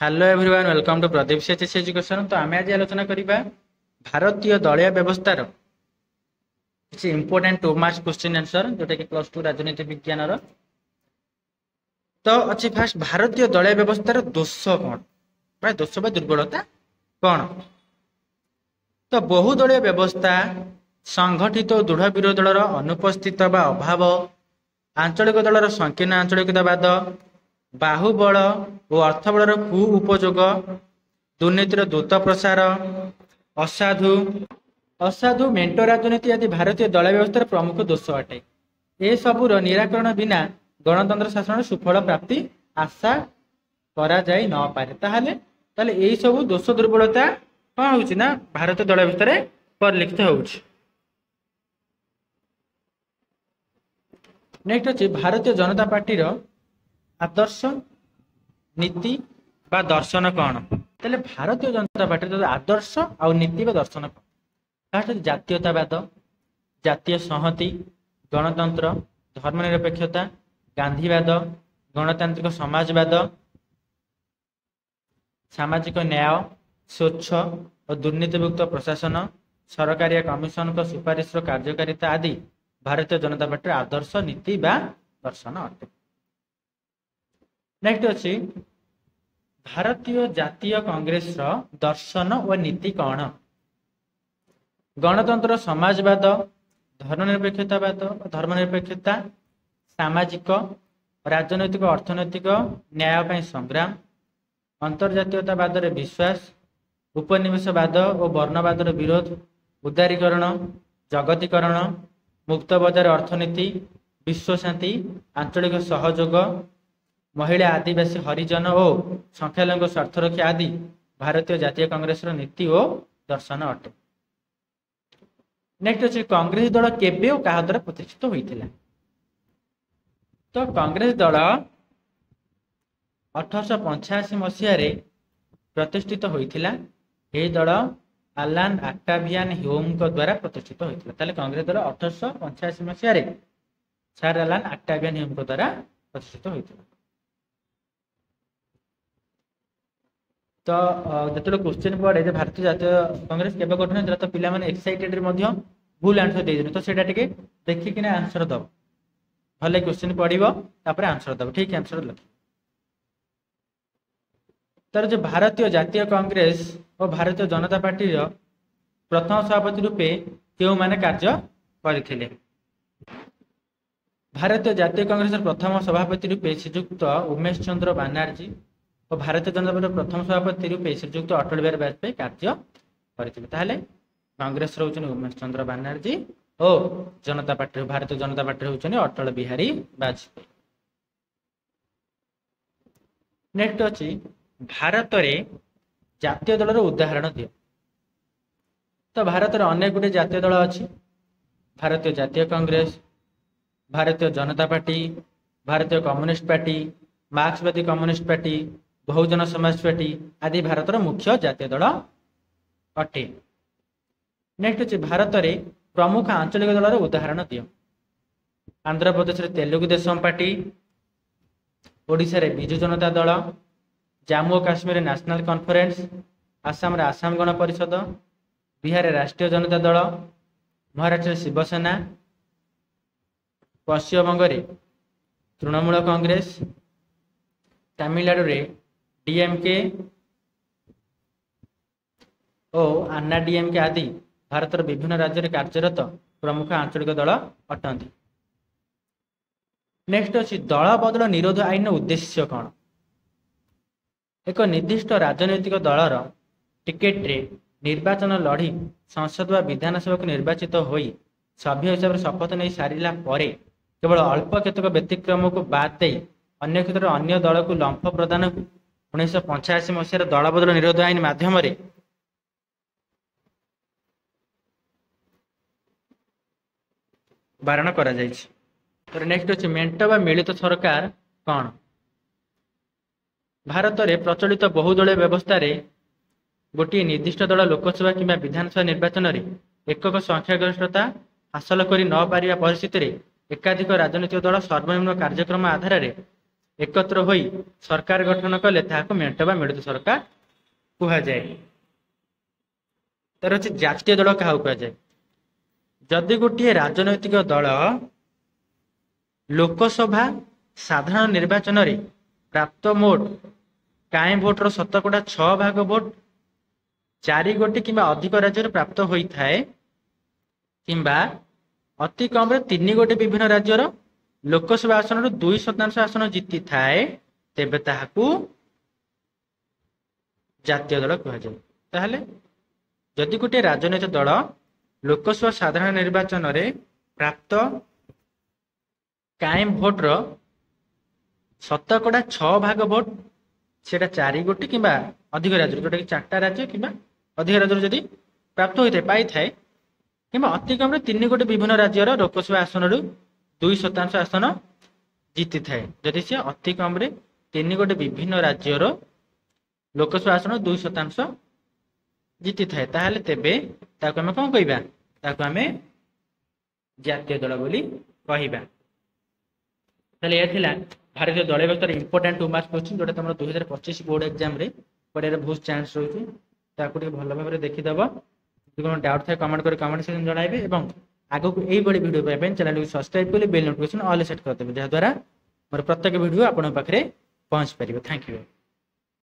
Hello everyone welcome to Pradeep CHS education. तो आम आज आलोचना करवा भारतीय दलिया व्यवस्थार किसी इंपोर्टेंट 2 मार्क्स क्वेश्चन आंसर जोटा कि प्लस 2 राजनीति विज्ञान। तो अच्छी फास्ट भारतीय दलिया व्यवस्थार दोष कौन दोष बा दुर्बलता कौन। तो बहुदलीय व्यवस्था संगठित और दृढ़ विरोधी दलर अनुपस्थित बा अभाव, आंचलिक दलर संकीर्ण आंचलिकतावाद, बाहुबल और अर्थबलर कु उपयोग, दुर्नीतिर द्रुत प्रसार, असाधु असाधु मेंट राजनीति आदि भारतीय दल व्यवस्थार प्रमुख दोष अटे। ए सबूर निराकरण बिना गणतंत्र शासन सुफल प्राप्ति आशा करा जाई न पारे। ताहले यही सब दोष दुर्बलता कौन होउछि ना भारतीय दल व्यवस्था रे परिलक्षित होउछि। नेक्स्ट अछि भारतीय जनता पार्टी रो आदर्श नीति बा दर्शन कौन। ताहले भारतीय जनता पार्टी रो आदर्श और नीति बा दर्शन कौन। फर्स्ट जातीयतावाद, जातीय संहति, गणतंत्र, धर्मनिरपेक्षता, गांधीवाद, गणतांत्रिक समाजवाद, सामाजिक न्याय, स्वच्छ और दुर्नीतिमुक्त प्रशासन, सरकारी कमिशन को सुपारिश कार्यकारिता आदि भारतीय जनता पार्टी आदर्श नीति बा दर्शन अटे। नेक्स्ट अच्छी भारतीय जातीय कांग्रेस रो दर्शन और नीति कौन। गणतंत्र, समाजवाद, धर्मनिरपेक्षतावाद, धर्मनिरपेक्षता, सामाजिक राजनैतिक अर्थनैतिक न्याय पर संग्राम, अंतर्जातीयतावाद रे विश्वास, उपनिवेशवाद और वर्णवाद विरोध, उदारीकरण, जगतीकरण, मुक्त बजार अर्थनीति, विश्व शांति, आंचलिक सहयोग, महिला आदिवासी हरिजन और संख्यालघु स्वार्थ रक्षा आदि भारतीय जातीय कांग्रेस नीति और दर्शन अटे। नेक्स्ट अच्छे कांग्रेस दल केबे और क्या द्वारा प्रतिष्ठित होता। तो कांग्रेस दल 1885 मसीह प्रतिष्ठित होता। यह दल आलान ऑक्टावियन ह्यूम द्वारा प्रतिष्ठित होता। ताले कांग्रेस दल 1885 मसीह सर आलान ऑक्टावियन ह्यूम द्वारा प्रतिष्ठित होता। तो जो क्वेश्चन पड़े भारतीय जातीय कांग्रेस केबे गठन होता तो पिला माने एक्साइटेड भूल आंसर दे तो सेटा टिके देखिकिना आंसर दब भले क्वेश्चन पड़ो तापर आंसर दब ठीक आंसर लिख। तर जो भारतीय जातीय कांग्रेस और भारतीय जनता पार्टी प्रथम सभापति रूपे क्यों माने कार्य करथिले। भारतीय जातीय कांग्रेस प्रथम सभापति रूपे श्रीयुक्त उमेश चंद्र बनर्जी और भारतीय जनता पार्टी प्रथम सभापति रूपे श्रीयुक्त अटल बिहारी वाजपेयी कार्य करथिले। ताहले कांग्रेस रोचन उमेश चंद्र बनर्जी और जनता party Bharatiya Janata party होचन Atal Bihari Vajpayee. Next अछि भारत रे जातीय दलर उदाहरण दियो। तो भारत रे अनेक गुटे जातीय दल अछि। भारतीय जातीय कांग्रेस, भारतीय जनता पार्टी, भारतीय कम्युनिस्ट पार्टी, मार्क्सवादी communist party, Bahujan Samaj party आदि भारत मुख्य जातीय दल अटे। नेक्स्ट अछि भारत रे प्रमुख आंचलिक दलर उदाहरण दियो। आंध्र प्रदेश रे तेलुगु देशम पार्टी, ओडिशा रे बिजु जनता दल, जम्मू और काश्मीर नेशनल कॉन्फ्रेंस, आसाम रे आसाम गण परिषद, बिहार राष्ट्रीय जनता दल, महाराष्ट्र शिवसेना, पश्चिम बंग रे तृणमूल कांग्रेस, तमिलनाडु रे डीएमके और अन्ना डीएमके आदि भारत विभिन्न राज्य में कार्यरत प्रमुख आंचलिक दल अटंती। नेक्स्ट अच्छी दल बदल निरोध आईन उद्देश्य कौन। एक निर्दिष्ट राजनैतिक दलर टिकेट रे निर्वाचन लड़ी संसद व विधानसभा को निर्वाचित होई सभ्य हिसाब से शपथ नहीं सारिला परे केवल अल्प केतक व्यतिक्रम को बाद दे अन्य क्षेत्र अन्य दल को लंफ प्रदान 1985 मसीह दल बदल निरोध आईन माध्यम बारण करा जायछि। तो नेक्स्ट अछि मेंट बा मिलित सरकार कौन। भारत में प्रचलित बहुदलीय व्यवस्था रे गोटे निर्दिष्ट दल लोकसभा किंबा विधानसभा निर्वाचन रे एकक संख्यागरिष्ठता हासिल करि न पारिबा परिस्थिति रे एकाधिक राजनीतिक दल सर्वनिम्न कार्यक्रम आधार एकत्र होई सरकार गठन कले ताहाको मेंट बा मिलित सरकार कुहा जाए। तार अछि जातीय दल काहा कुहा जाए। जदि गोटे राजनैतिक दल लोकसभा साधारण निर्वाचन रे प्राप्त मोट काए भोटर 6% भोट 4 गोटी किंबा अधिक राज्य प्राप्त होता है किंबा अति कम रे 3 गोटी विभिन्न राज्यर लोकसभा आसन 2% आसन जीति थाए तेबे ताहाकू जातीय दल कहा जाए। ताहले जदि गोटे राजनैतिक दल लोकसभा साधारण निर्वाचन रे प्राप्त कायम भोट रो 6% भोट सेटा 4 गोटी किंबा अधिक राज्य जोटा कि 4टा राज्य किंबा अधिक राज्य जदि प्राप्त होता है पाई थाए किंबा अति कम 3 गोटी विभिन्न राज्यर लोकसभा आसन रु 2% आसन जीति थाए। जदि से अति कम 3 गोटी विभिन्न राज्यर लोकसभा आसन 2% जीति थाए ताहले तेबे ताको हम कोन कहबा ताको हमें जातीय दल बोली कहबा। ताहले ए थिला भारतीय दल व्यवस्था इंपोर्टेंट 2 मार्क्स क्वेश्चन जोटा तुम 2025 बोर्ड एग्जाम रे पढ़ार बहुत चांस रही ताको भल भाव देखी दब। जो डाउट थे कमेंट कर कमेंट सेक्शन जणाइबे एवं आगो को एई बड़ी वीडियो पाइबे चैनल को सब्सक्राइब कर बेल नोटिफिकेशन ऑल सेट कर देबे जहा द्वारा मोर प्रत्येक वीडियो आपन पाखरे पहुंच परिबे। Thank you.